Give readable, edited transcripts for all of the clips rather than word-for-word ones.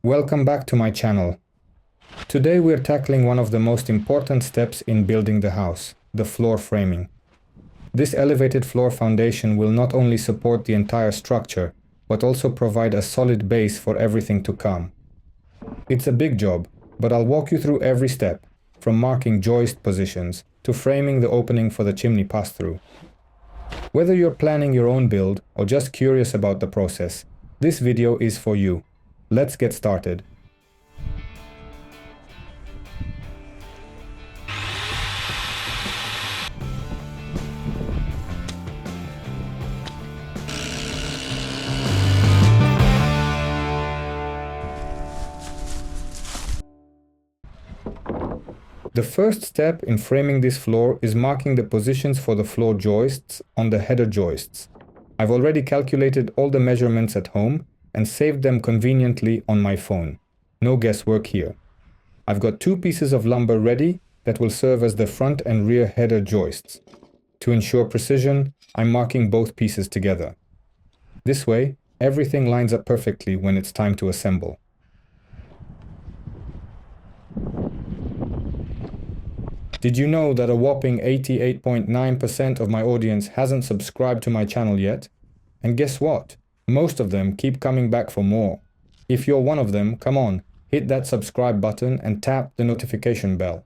Welcome back to my channel. Today we're tackling one of the most important steps in building the house, the floor framing. This elevated floor foundation will not only support the entire structure, but also provide a solid base for everything to come. It's a big job, but I'll walk you through every step, from marking joist positions to framing the opening for the chimney pass-through. Whether you're planning your own build or just curious about the process, this video is for you. Let's get started. The first step in framing this floor is marking the positions for the floor joists on the header joists. I've already calculated all the measurements at home and saved them conveniently on my phone. No guesswork here. I've got 2 pieces of lumber ready that will serve as the front and rear header joists. To ensure precision, I'm marking both pieces together. This way, everything lines up perfectly when it's time to assemble. Did you know that a whopping 88.9% of my audience hasn't subscribed to my channel yet? And guess what? Most of them keep coming back for more. If you're one of them, come on, hit that subscribe button and tap the notification bell.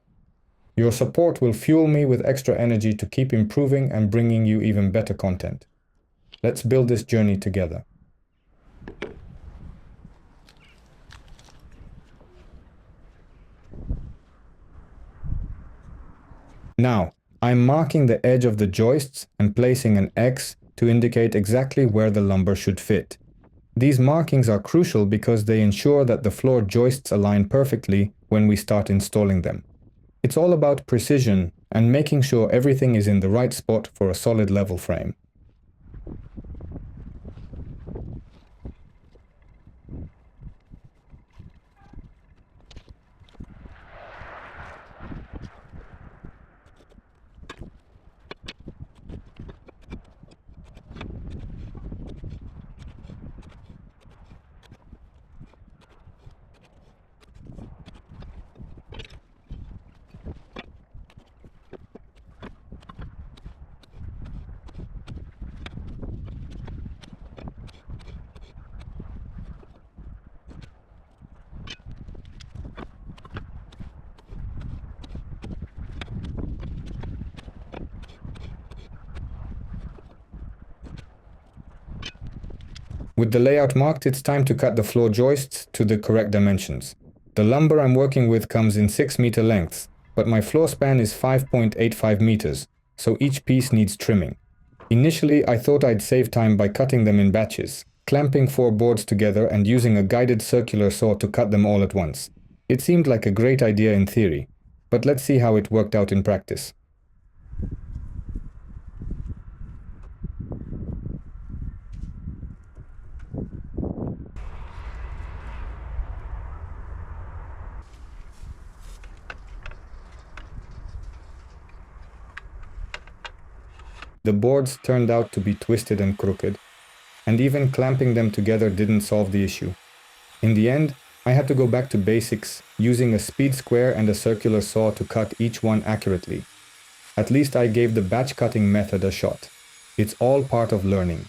Your support will fuel me with extra energy to keep improving and bringing you even better content. Let's build this journey together. Now, I'm marking the edge of the joists and placing an X to indicate exactly where the lumber should fit. These markings are crucial because they ensure that the floor joists align perfectly when we start installing them. It's all about precision and making sure everything is in the right spot for a solid level frame. With the layout marked, it's time to cut the floor joists to the correct dimensions. The lumber I'm working with comes in 6-meter lengths, but my floor span is 5.85 meters, so each piece needs trimming. Initially, I thought I'd save time by cutting them in batches, clamping 4 boards together and using a guided circular saw to cut them all at once. It seemed like a great idea in theory, but let's see how it worked out in practice. The boards turned out to be twisted and crooked, and even clamping them together didn't solve the issue. In the end, I had to go back to basics, using a speed square and a circular saw to cut each one accurately. At least I gave the batch cutting method a shot. It's all part of learning.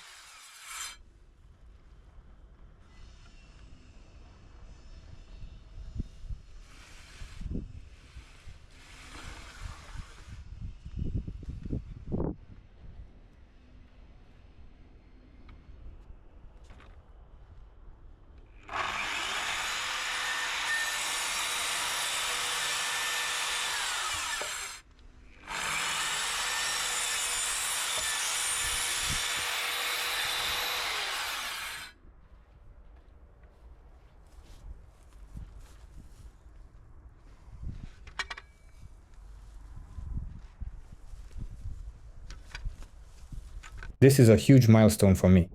This is a huge milestone for me.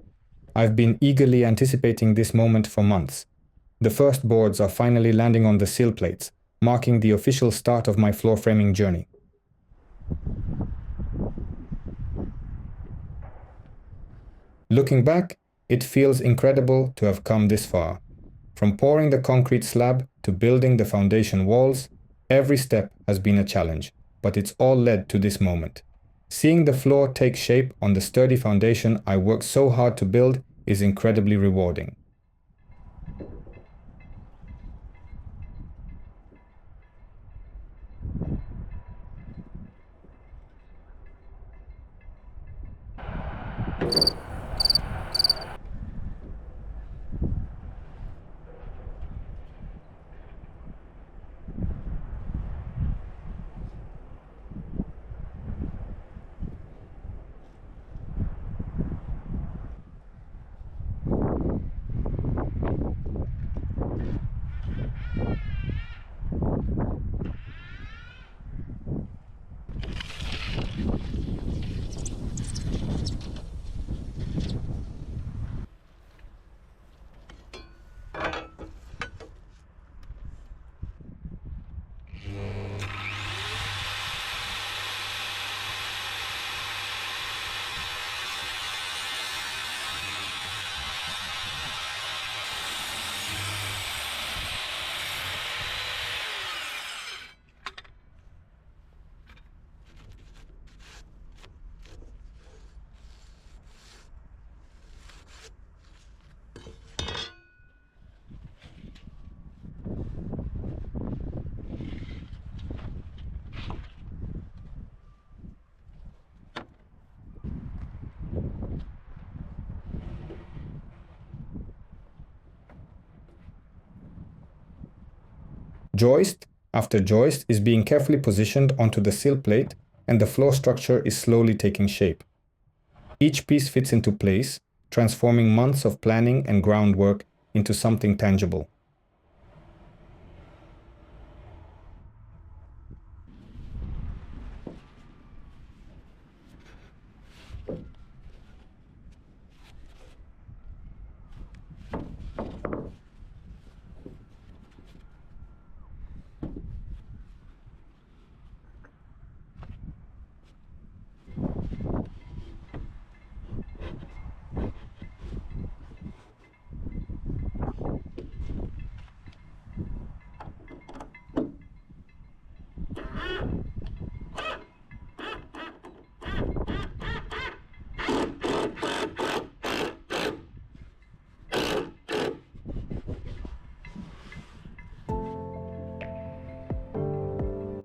I've been eagerly anticipating this moment for months. The first boards are finally landing on the sill plates, marking the official start of my floor framing journey. Looking back, it feels incredible to have come this far. From pouring the concrete slab to building the foundation walls, every step has been a challenge, but it's all led to this moment. Seeing the floor take shape on the sturdy foundation I worked so hard to build is incredibly rewarding. Joist after joist is being carefully positioned onto the sill plate, and the floor structure is slowly taking shape. Each piece fits into place, transforming months of planning and groundwork into something tangible.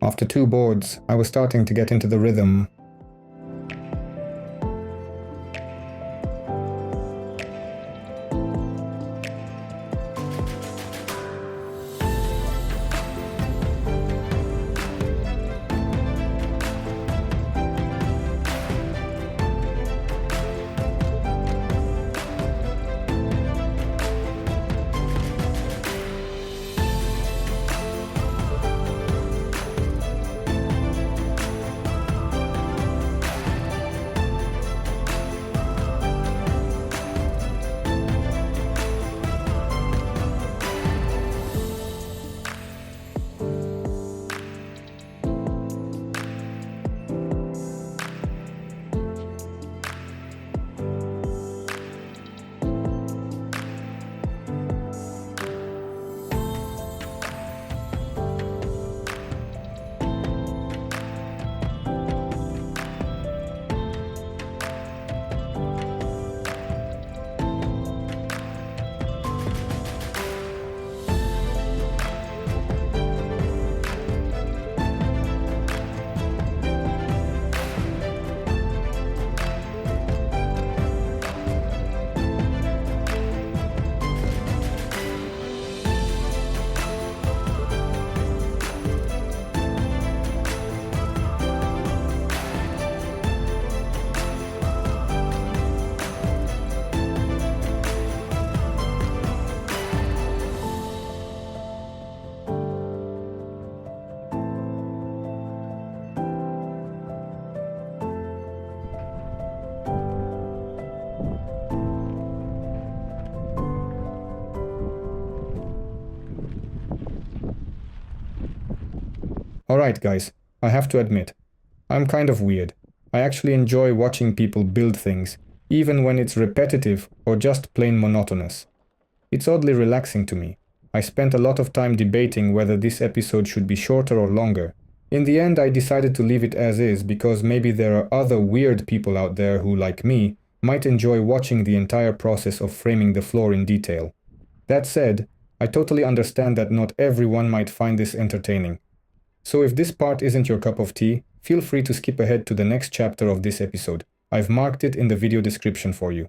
After 2 boards, I was starting to get into the rhythm. Alright guys, I have to admit, I'm kind of weird. I actually enjoy watching people build things, even when it's repetitive or just plain monotonous. It's oddly relaxing to me. I spent a lot of time debating whether this episode should be shorter or longer. In the end, I decided to leave it as is because maybe there are other weird people out there who, like me, might enjoy watching the entire process of framing the floor in detail. That said, I totally understand that not everyone might find this entertaining. So if this part isn't your cup of tea, feel free to skip ahead to the next chapter of this episode. I've marked it in the video description for you.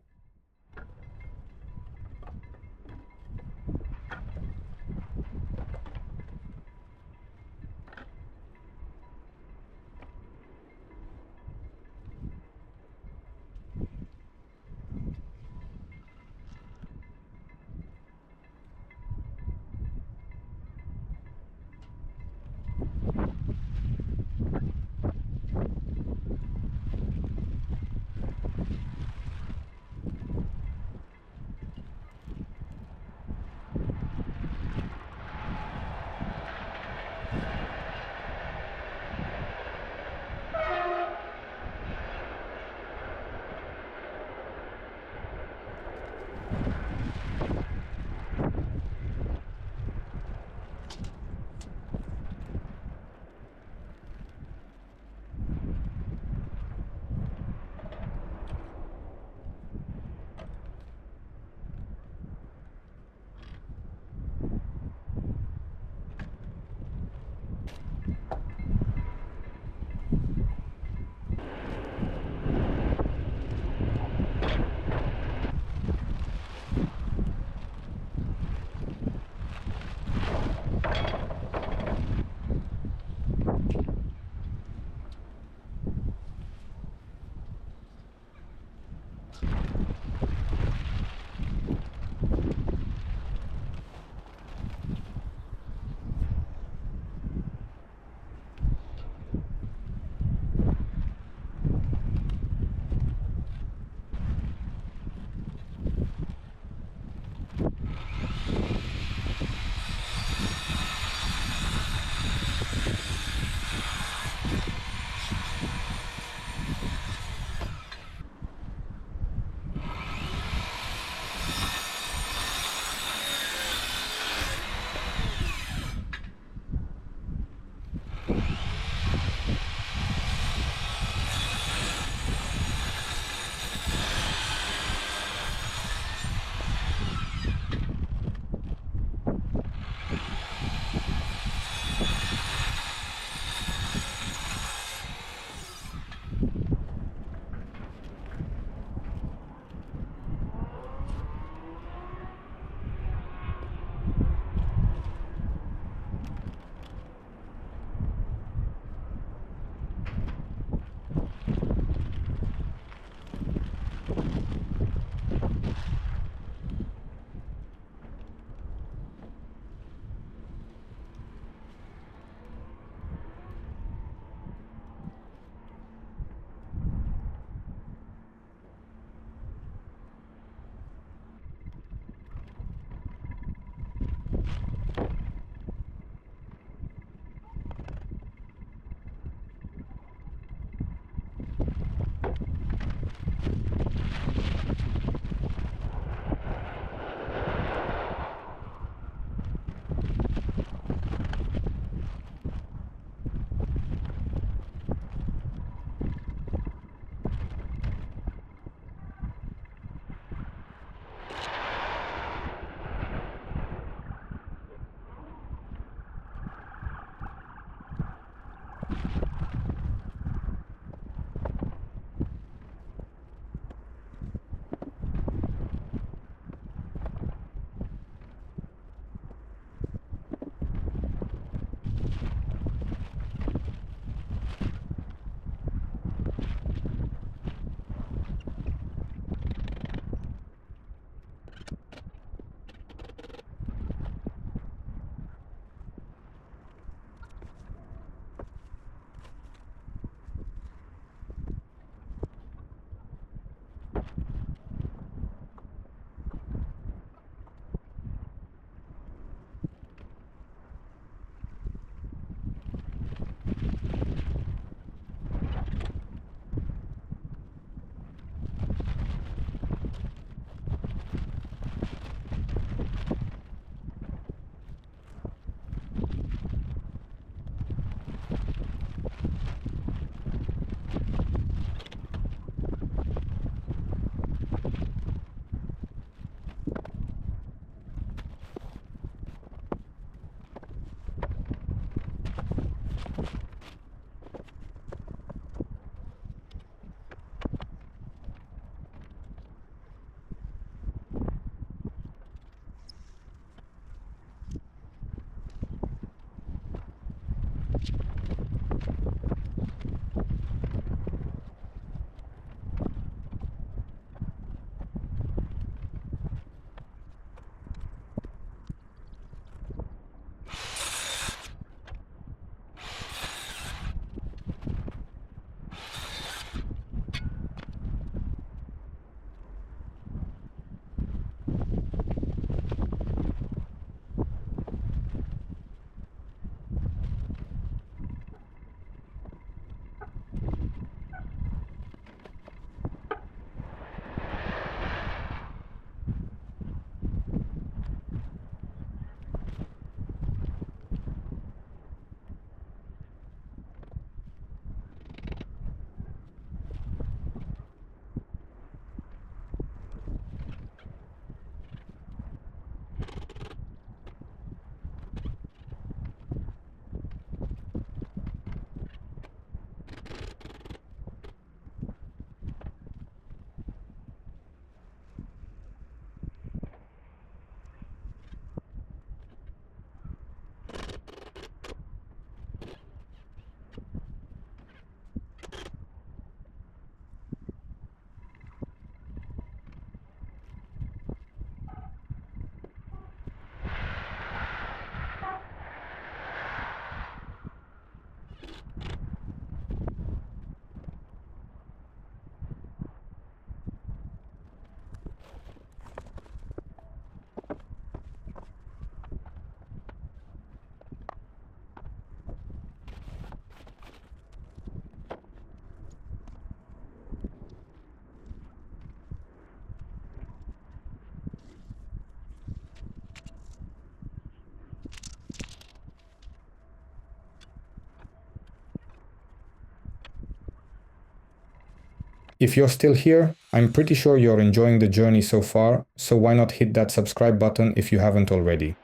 If you're still here, I'm pretty sure you're enjoying the journey so far, so why not hit that subscribe button if you haven't already.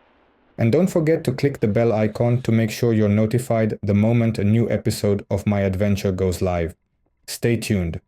And don't forget to click the bell icon to make sure you're notified the moment a new episode of my adventure goes live. Stay tuned.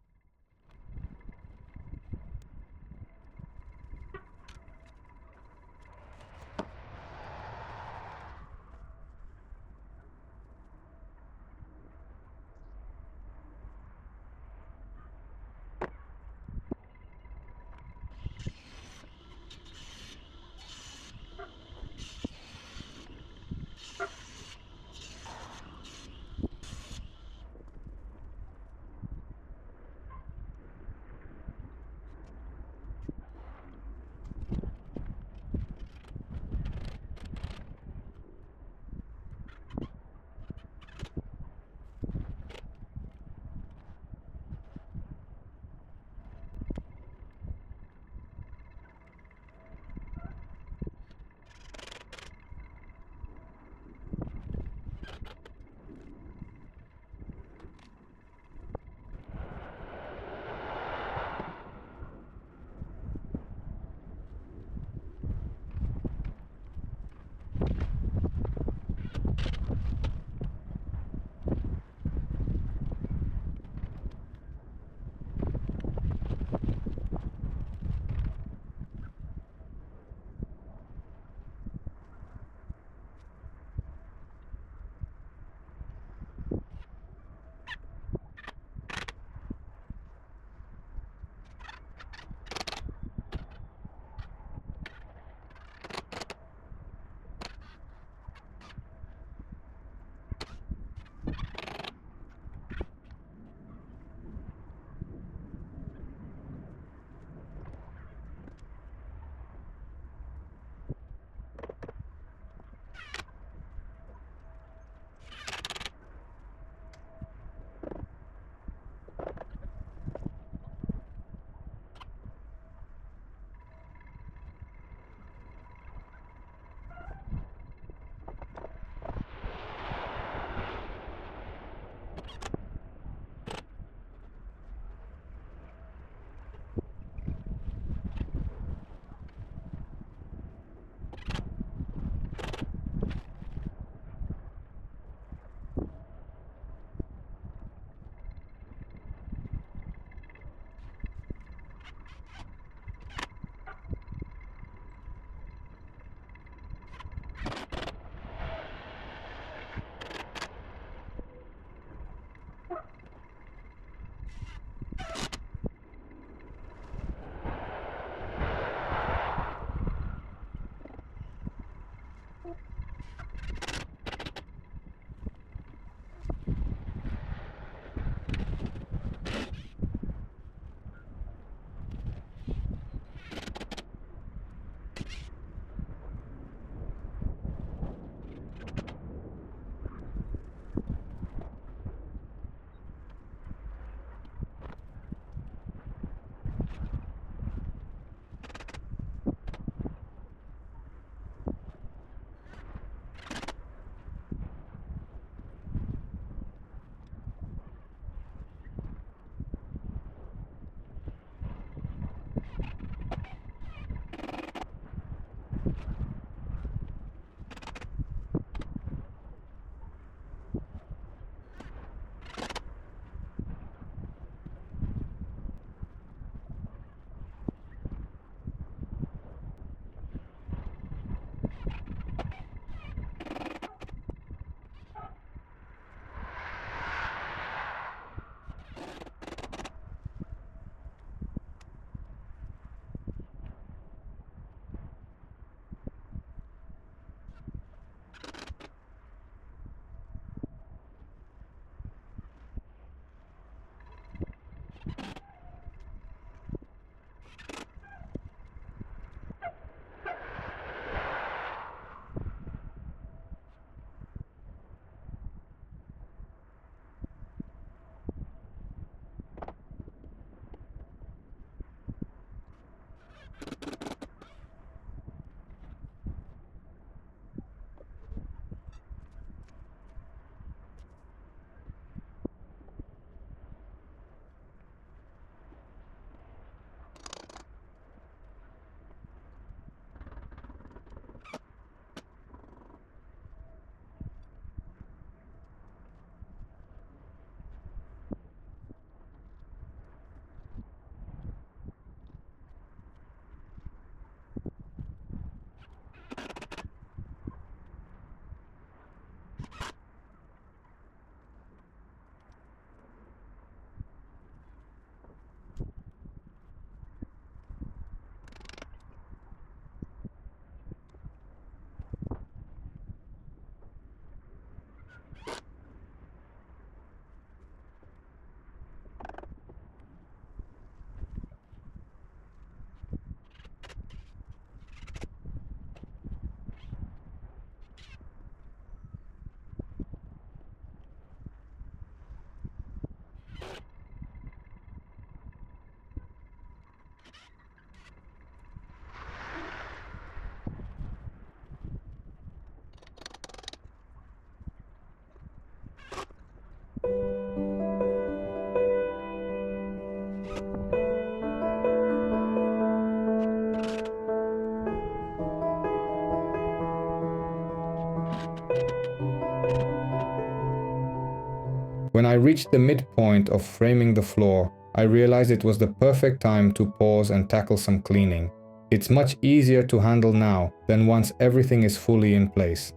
When I reached the midpoint of framing the floor, I realized it was the perfect time to pause and tackle some cleaning. It's much easier to handle now than once everything is fully in place.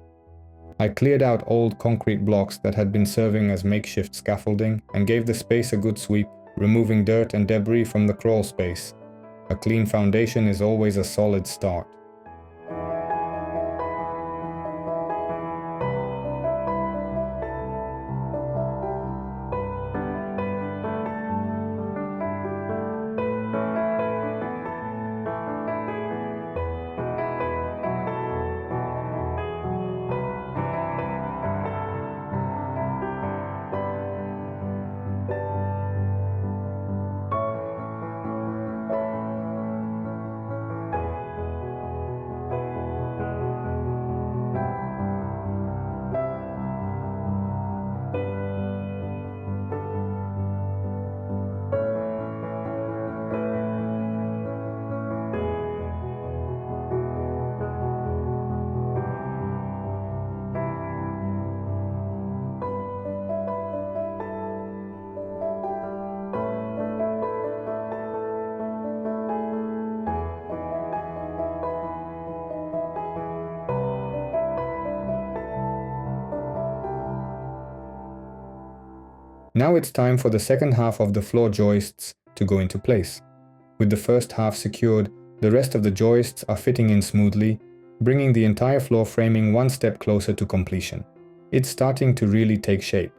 I cleared out old concrete blocks that had been serving as makeshift scaffolding and gave the space a good sweep, removing dirt and debris from the crawl space. A clean foundation is always a solid start. Now it's time for the second half of the floor joists to go into place. With the first half secured, the rest of the joists are fitting in smoothly, bringing the entire floor framing one step closer to completion. It's starting to really take shape.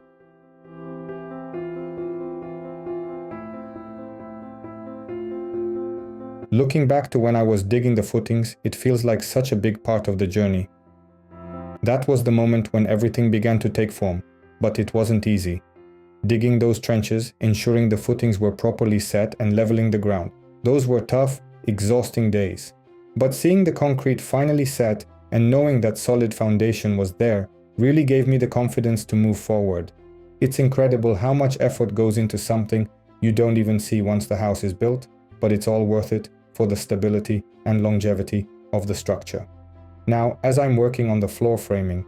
Looking back to when I was digging the footings, it feels like such a big part of the journey. That was the moment when everything began to take form, but it wasn't easy. Digging those trenches, ensuring the footings were properly set and leveling the ground. Those were tough, exhausting days. But seeing the concrete finally set and knowing that solid foundation was there really gave me the confidence to move forward. It's incredible how much effort goes into something you don't even see once the house is built, but it's all worth it for the stability and longevity of the structure. Now, as I'm working on the floor framing,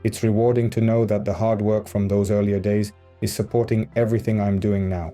it's rewarding to know that the hard work from those earlier days is supporting everything I'm doing now.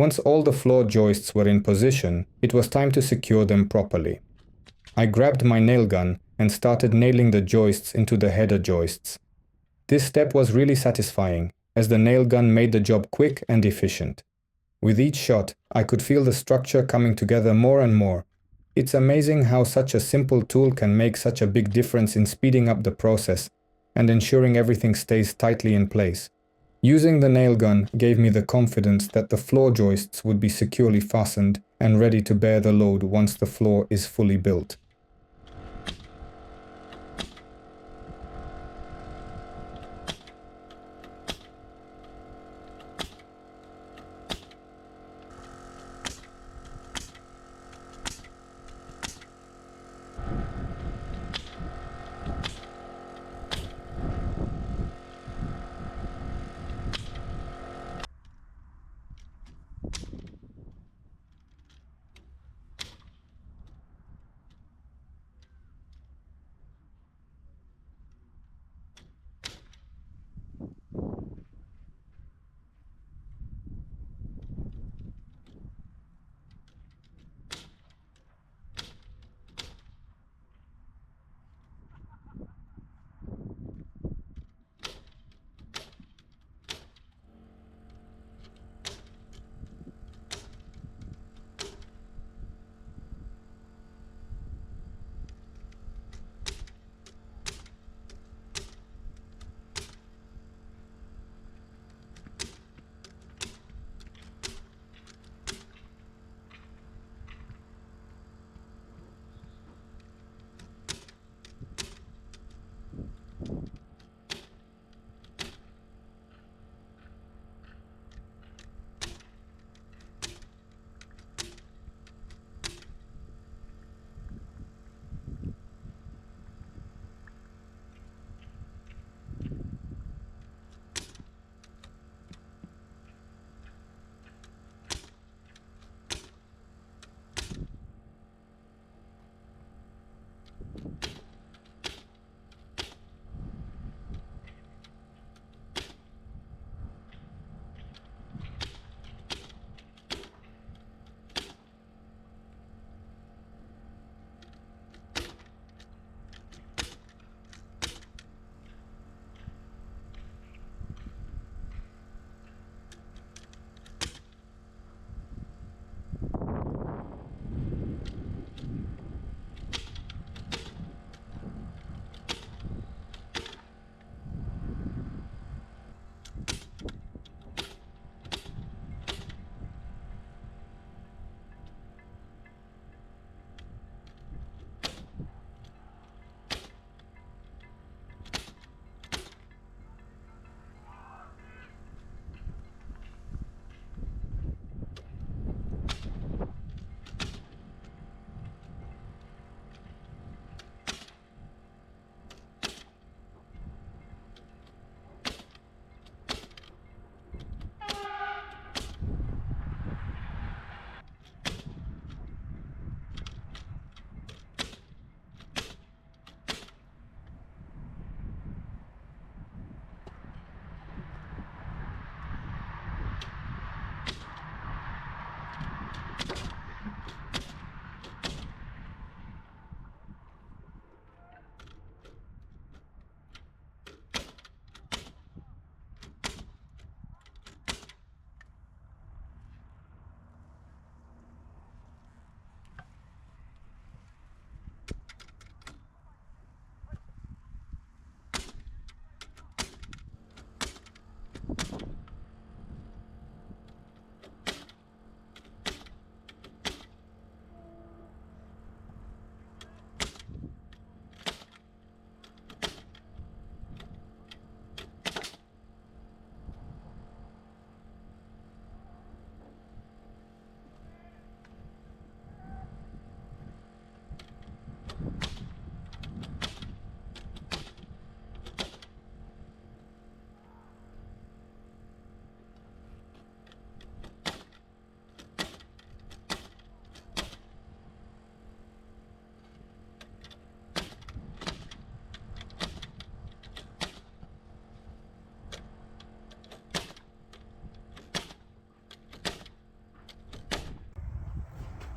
Once all the floor joists were in position, it was time to secure them properly. I grabbed my nail gun and started nailing the joists into the header joists. This step was really satisfying, as the nail gun made the job quick and efficient. With each shot, I could feel the structure coming together more and more. It's amazing how such a simple tool can make such a big difference in speeding up the process and ensuring everything stays tightly in place. Using the nail gun gave me the confidence that the floor joists would be securely fastened and ready to bear the load once the floor is fully built.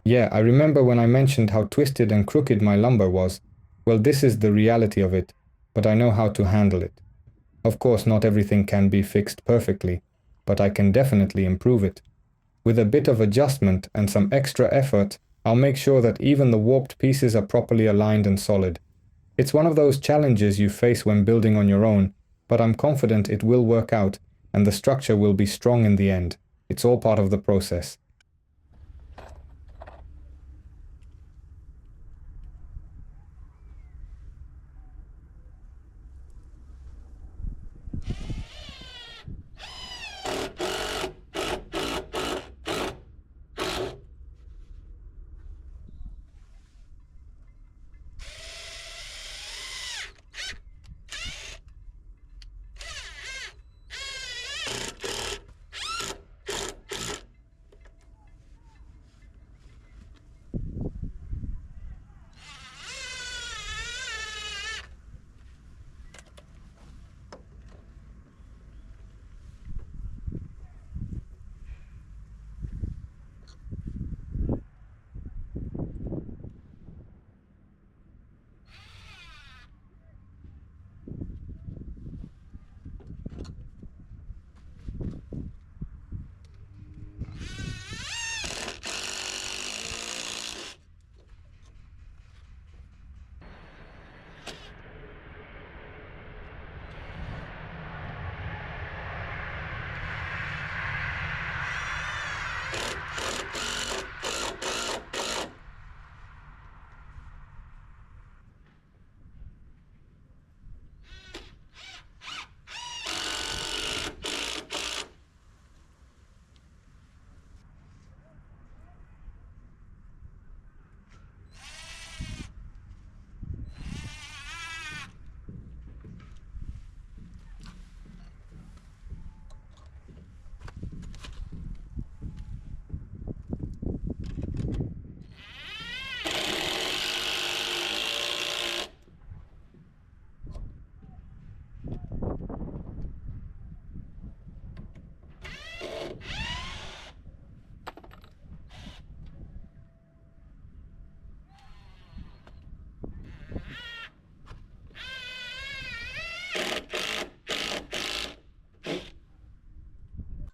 Yeah, I remember when I mentioned how twisted and crooked my lumber was. Well, this is the reality of it, but I know how to handle it. Of course, not everything can be fixed perfectly, but I can definitely improve it. With a bit of adjustment and some extra effort, I'll make sure that even the warped pieces are properly aligned and solid. It's one of those challenges you face when building on your own, but I'm confident it will work out and the structure will be strong in the end. It's all part of the process.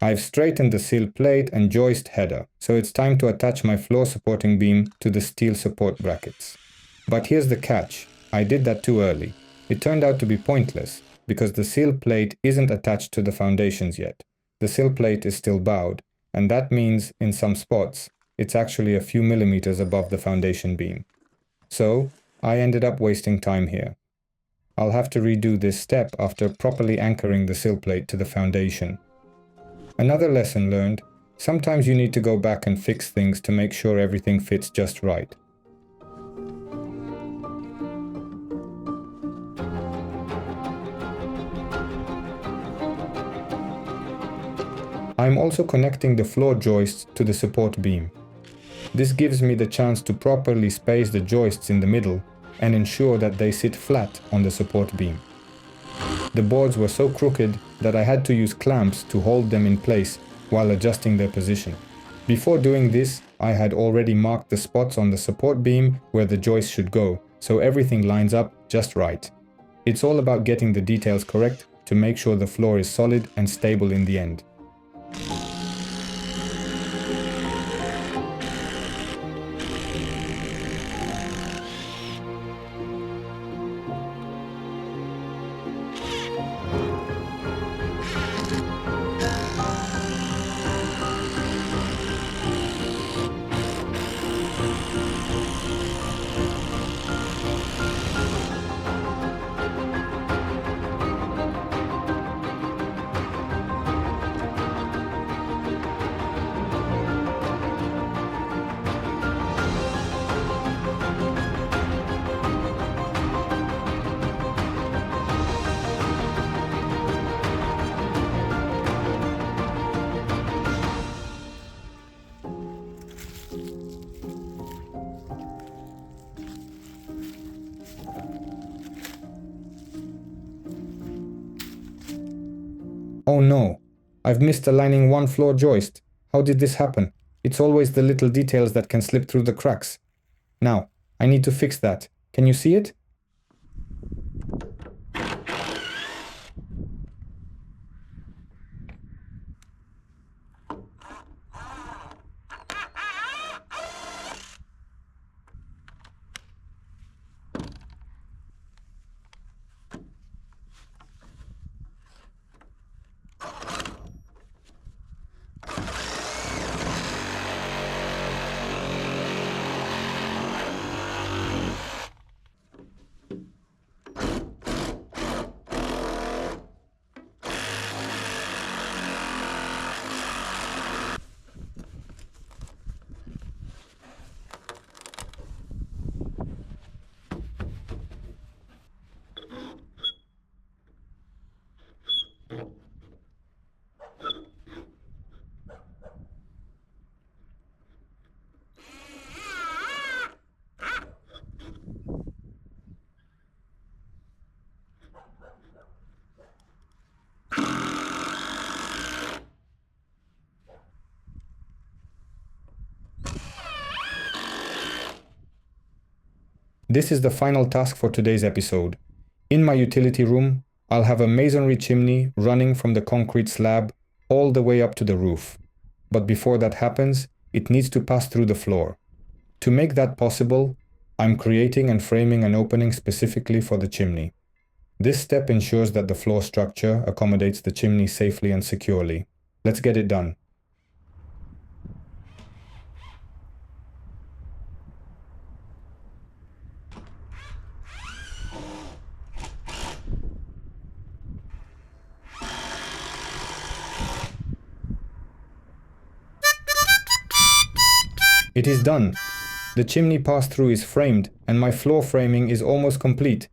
I've straightened the sill plate and joist header, so it's time to attach my floor supporting beam to the steel support brackets. But here's the catch, I did that too early. It turned out to be pointless, because the sill plate isn't attached to the foundations yet. The sill plate is still bowed, and that means, in some spots, it's actually a few millimeters above the foundation beam. So, I ended up wasting time here. I'll have to redo this step after properly anchoring the sill plate to the foundation. Another lesson learned, sometimes you need to go back and fix things to make sure everything fits just right. I'm also connecting the floor joists to the support beam. This gives me the chance to properly space the joists in the middle and ensure that they sit flat on the support beam. The boards were so crooked that I had to use clamps to hold them in place while adjusting their position. Before doing this, I had already marked the spots on the support beam where the joist should go, so everything lines up just right. It's all about getting the details correct to make sure the floor is solid and stable in the end. Oh no, I've missed aligning one floor joist. How did this happen? It's always the little details that can slip through the cracks. Now, I need to fix that. Can you see it? This is the final task for today's episode. In my utility room, I'll have a masonry chimney running from the concrete slab all the way up to the roof. But before that happens, it needs to pass through the floor. To make that possible, I'm creating and framing an opening specifically for the chimney. This step ensures that the floor structure accommodates the chimney safely and securely. Let's get it done. It is done. The chimney pass-through is framed and my floor framing is almost complete.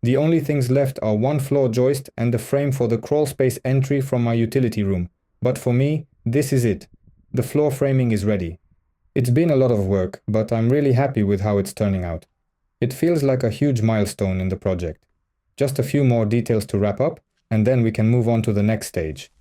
The only things left are one floor joist and the frame for the crawlspace entry from my utility room. But for me, this is it. The floor framing is ready. It's been a lot of work, but I'm really happy with how it's turning out. It feels like a huge milestone in the project. Just a few more details to wrap up, and then we can move on to the next stage.